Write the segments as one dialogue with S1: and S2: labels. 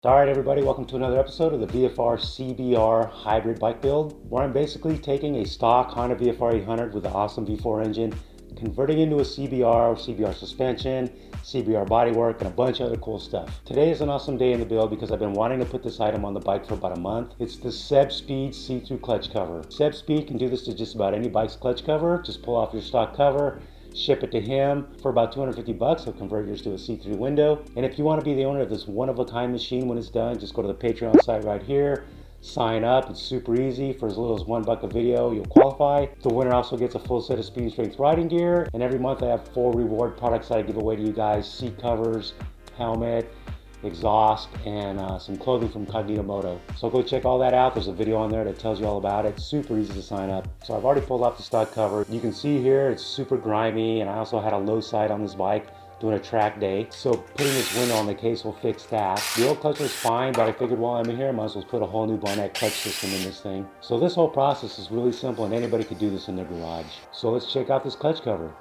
S1: Alright everybody, welcome to another episode of the VFR CBR hybrid bike build, where I'm basically taking a stock Honda VFR 800 with the awesome V4 engine, converting into a CBR, CBR suspension, CBR bodywork, and a bunch of other cool stuff. Today is an awesome day in the build because I've been wanting to put this item on the bike for about a month. It's the Seb Speed See-Thru clutch cover. Seb Speed can do this to just about any bike's clutch cover. Just pull off your stock cover, ship it to him for about 250 bucks. He'll convert yours to a see-through window. And if you want to be the owner of this one-of-a-kind machine when it's done, just go to the Patreon site right here, sign up. It's super easy. For as little as $1 a video, you'll qualify. The winner also gets a full set of speed strength riding gear. And every month I have 4 reward products that I give away to you guys: seat covers, helmet, exhaust, and some clothing from Cognito Moto. So go check all that out. There's a video on there that tells you all about it. Super easy to sign up. So I've already pulled off the stock cover. You can see here it's super grimy, and I also had a low side on this bike doing a track day. So putting this window on the case will fix that. The old clutch was fine, but I figured while I'm in here, I might as well put a whole new Barnett clutch system in this thing. So this whole process is really simple, and anybody could do this in their garage. So let's check out this clutch cover.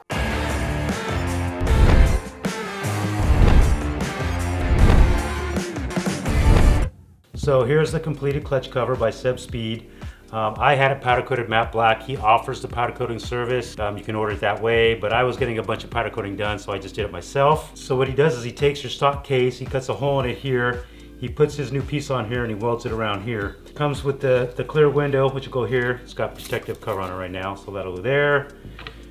S1: So here's the completed clutch cover by Seb Speed. I had it powder coated matte black. He offers the powder coating service. You can order it that way, but I was getting a bunch of powder coating done, so I just did it myself. So what he does is he takes your stock case, he cuts a hole in it here, he puts his new piece on here, and he welds it around here. It comes with the clear window, which will go here. It's got protective cover on it right now, so that'll go there.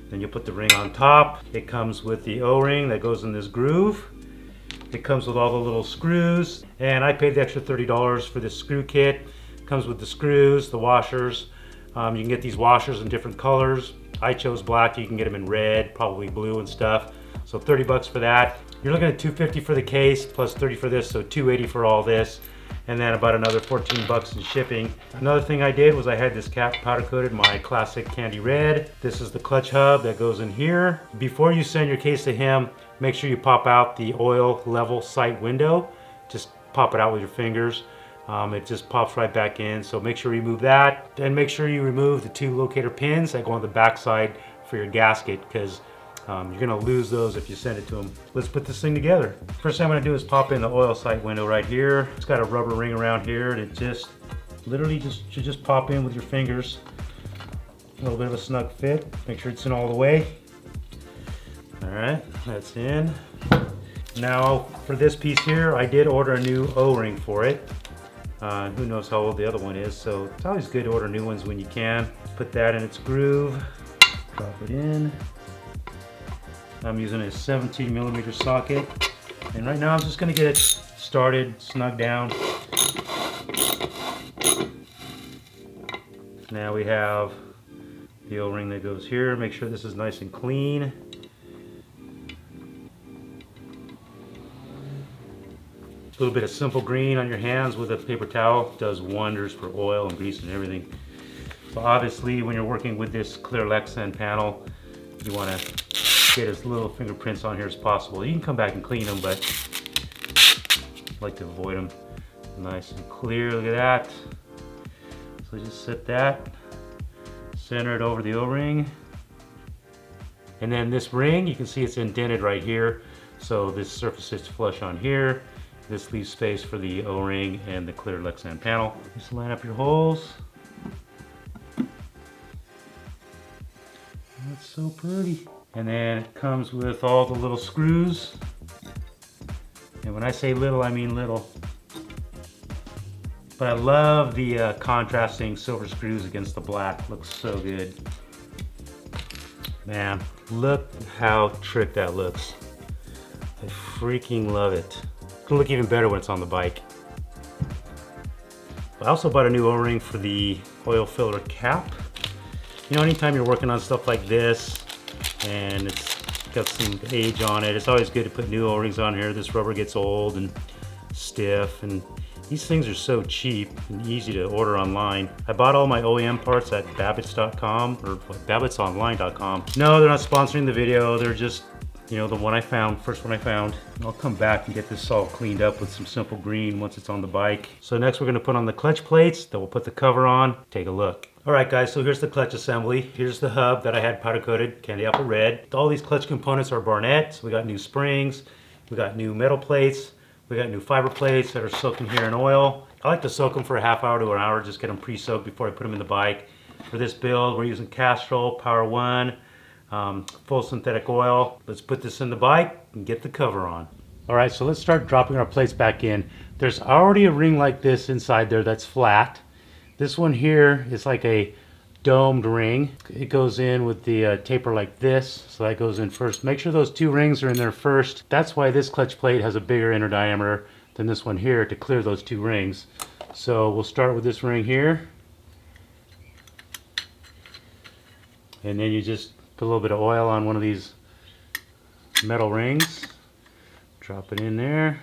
S1: Then you'll put the ring on top. It comes with the O-ring that goes in this groove. It comes with all the little screws, and I paid the extra $30 for this screw kit. It comes with the screws, the washers. You can get these washers in different colors. I chose black. You can get them in red, probably blue and stuff. So 30 bucks for that. You're looking at 250 for the case plus 30 for this, so 280 for all this, and then about another 14 bucks in shipping. Another thing I did was I had this cap powder coated, my classic candy red. This is the clutch hub that goes in here. Before you send your case to him, make sure you pop out the oil level sight window. Just pop it out with your fingers. It just pops right back in, so make sure you remove that. Then make sure you remove the 2 locator pins that go on the back side for your gasket, because you're gonna lose those if you send it to them. Let's put this thing together. First thing I'm gonna do is pop in the oil sight window right here. It's got a rubber ring around here, and it just literally should just pop in with your fingers. A little bit of a snug fit. Make sure it's in all the way. All right, that's in. Now for this piece here, I did order a new O-ring for it. Who knows how old the other one is, so it's always good to order new ones when you can. Put that in its groove, drop it in. I'm using a 17mm socket, and right now I'm just gonna get it started, snug down. Now we have the O-ring that goes here. Make sure this is nice and clean. A little bit of simple green on your hands with a paper towel does wonders for oil and grease and everything. So obviously when you're working with this clear Lexan panel, you want to get as little fingerprints on here as possible. You can come back and clean them, but I like to avoid them. Nice and clear, look at that. So just set that, center it over the O-ring. And then this ring, you can see it's indented right here. So this surface sits flush on here. This leaves space for the O-ring and the clear Lexan panel. Just line up your holes. That's so pretty. And then it comes with all the little screws. And when I say little, I mean little. But I love the contrasting silver screws against the black. Looks so good. Man, look how trick that looks. I freaking love it. It'll look even better when it's on the bike. I also bought a new O-ring for the oil filler cap. You know, anytime you're working on stuff like this and it's got some age on it, it's always good to put new O-rings on here. This rubber gets old and stiff, and these things are so cheap and easy to order online. I bought all my OEM parts at babbitts.com or babbittsonline.com. No, they're not sponsoring the video. They're just, you know, the one I found, first one I found. I'll come back and get this all cleaned up with some simple green once it's on the bike. So next we're gonna put on the clutch plates, then we'll put the cover on. Take a look. All right guys, so here's the clutch assembly. Here's the hub that I had powder coated, candy apple red. All these clutch components are Barnett. So we got new springs, we got new metal plates, We got new fiber plates that are soaking here in oil. I like to soak them for a half hour to an hour, just get them pre-soaked before I put them in the bike. For this build, we're using Castrol Power 1, full synthetic oil. Let's put this in the bike and get the cover on. All right, so let's start dropping our plates back in. There's already a ring like this inside there that's flat. This one here is like a domed ring. It goes in with the taper like this, so that goes in first. Make sure those two rings are in there first. That's why this clutch plate has a bigger inner diameter than this one here to clear those two rings. So we'll start with this ring here, and then you just put a little bit of oil on one of these metal rings, drop it in there.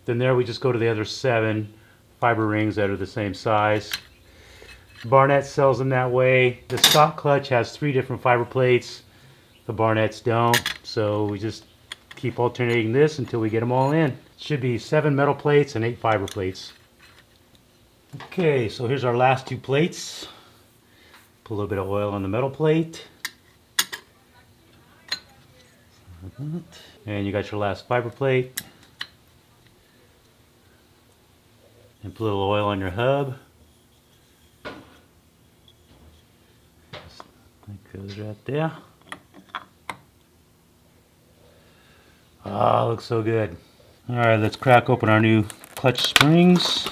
S1: Then there we just go to the other 7 fiber rings that are the same size. Barnett sells them that way. The stock clutch has 3 different fiber plates. The Barnetts don't, so we just keep alternating this until we get them all in. It should be 7 metal plates and 8 fiber plates. Okay, so here's our last 2 plates. Put a little bit of oil on the metal plate. And you got your last fiber plate. And put a little oil on your hub. That goes right there. Ah, looks so good. All right, let's crack open our new clutch springs.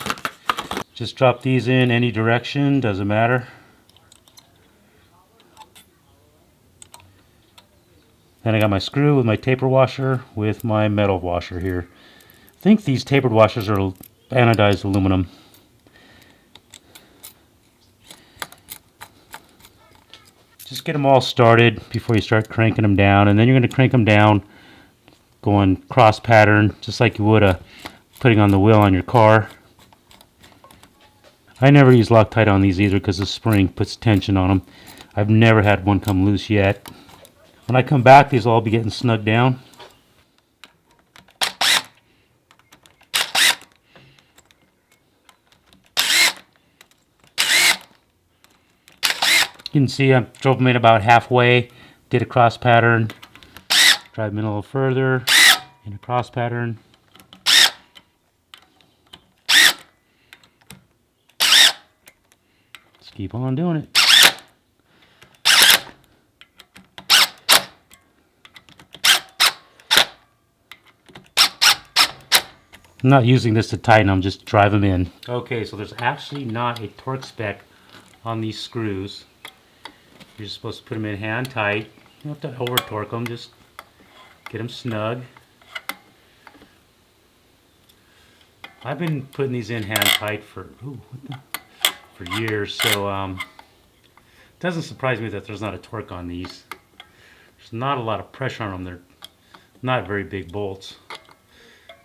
S1: Just drop these in any direction, doesn't matter. Then I got my screw with my taper washer with my metal washer here. I think these tapered washers are anodized aluminum. Just get them all started before you start cranking them down, and then you're going to crank them down going cross pattern just like you would putting on the wheel on your car. I never use Loctite on these either because the spring puts tension on them. I've never had one come loose yet. When I come back, these will all be getting snugged down. You can see I drove them in about halfway, did a cross pattern, drive them in a little further, in a cross pattern. Just keep on doing it. I'm not using this to tighten them, just drive them in. Okay, so there's actually not a torque spec on these screws. You're just supposed to put them in hand tight. You don't have to over torque them, just get them snug. I've been putting these in hand tight for years, so it doesn't surprise me that there's not a torque on these. There's not a lot of pressure on them. They're not very big bolts.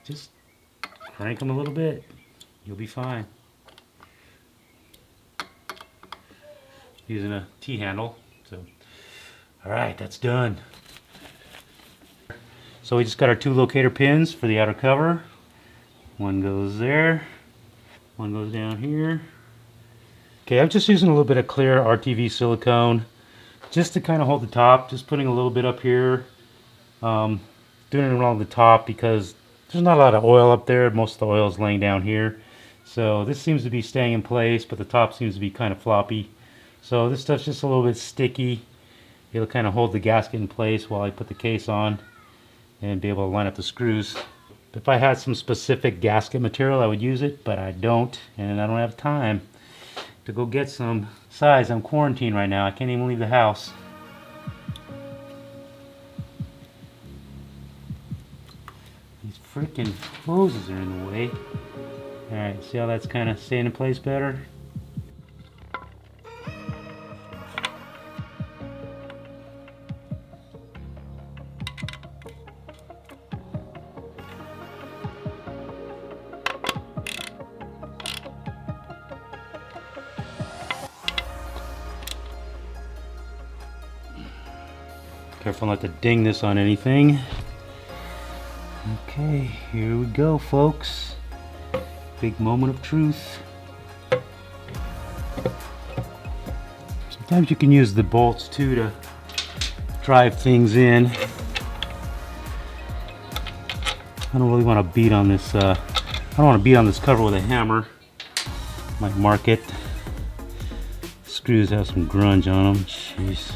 S1: Just crank them a little bit, you'll be fine. Using a T-handle. So, all right, that's done. So we just got our 2 locator pins for the outer cover. One goes there, one goes down here. Okay, I'm just using a little bit of clear RTV silicone just to kind of hold the top, just putting a little bit up here, doing it around the top because there's not a lot of oil up there. Most of the oil is laying down here. So this seems to be staying in place, but the top seems to be kind of floppy. So this stuff's just a little bit sticky. It'll kind of hold the gasket in place while I put the case on and be able to line up the screws. If I had some specific gasket material, I would use it, but I don't, and I don't have time to go get some. Besides, I'm quarantined right now. I can't even leave the house. These freaking hoses are in the way. Alright, see how that's kind of staying in place better? Careful not to ding this on anything. Okay, here we go, folks. Big moment of truth. Sometimes you can use the bolts too to drive things in. I don't really want to beat on this. I don't want to beat on this cover with a hammer. Might mark it. Screws have some grunge on them. Jeez.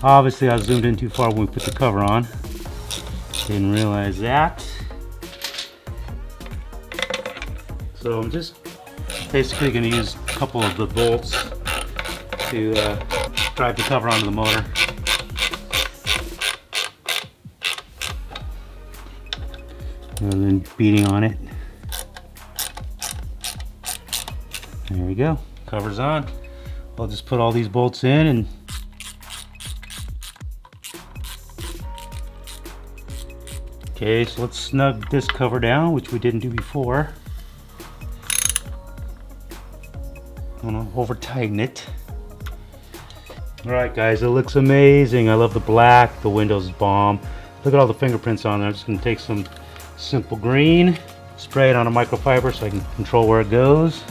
S1: Obviously, I zoomed in too far when we put the cover on. Didn't realize that. So I'm just basically going to use a couple of the bolts to drive the cover onto the motor. And then beating on it. There we go. Cover's on. I'll just put all these bolts in and okay, so let's snug this cover down, which we didn't do before. I'm gonna over tighten it. All right, guys, it looks amazing. I love the black. The window's bomb. Look at all the fingerprints on there. I'm just gonna take some simple green, spray it on a microfiber so I can control where it goes,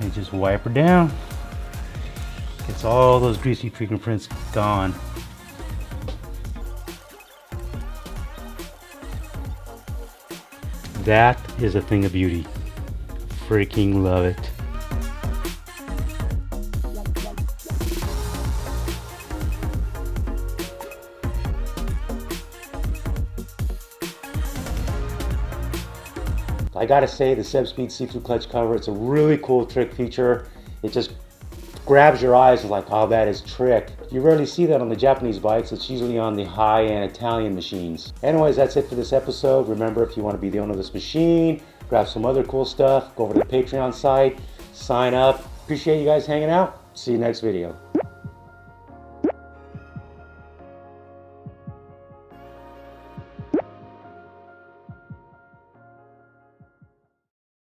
S1: and just wipe her down. Gets all those greasy fingerprints gone. That is a thing of beauty. Freaking love it. I gotta say, the Seb Speed See-Thru clutch cover, it's a really cool trick feature. It just grabs your eyes like, oh, that is trick. You rarely see that on the Japanese bikes. It's usually on the high-end Italian machines. Anyways, that's it for this episode. Remember, if you want to be the owner of this machine, grab some other cool stuff, go over to the Patreon site, sign up. Appreciate you guys hanging out. See you next video.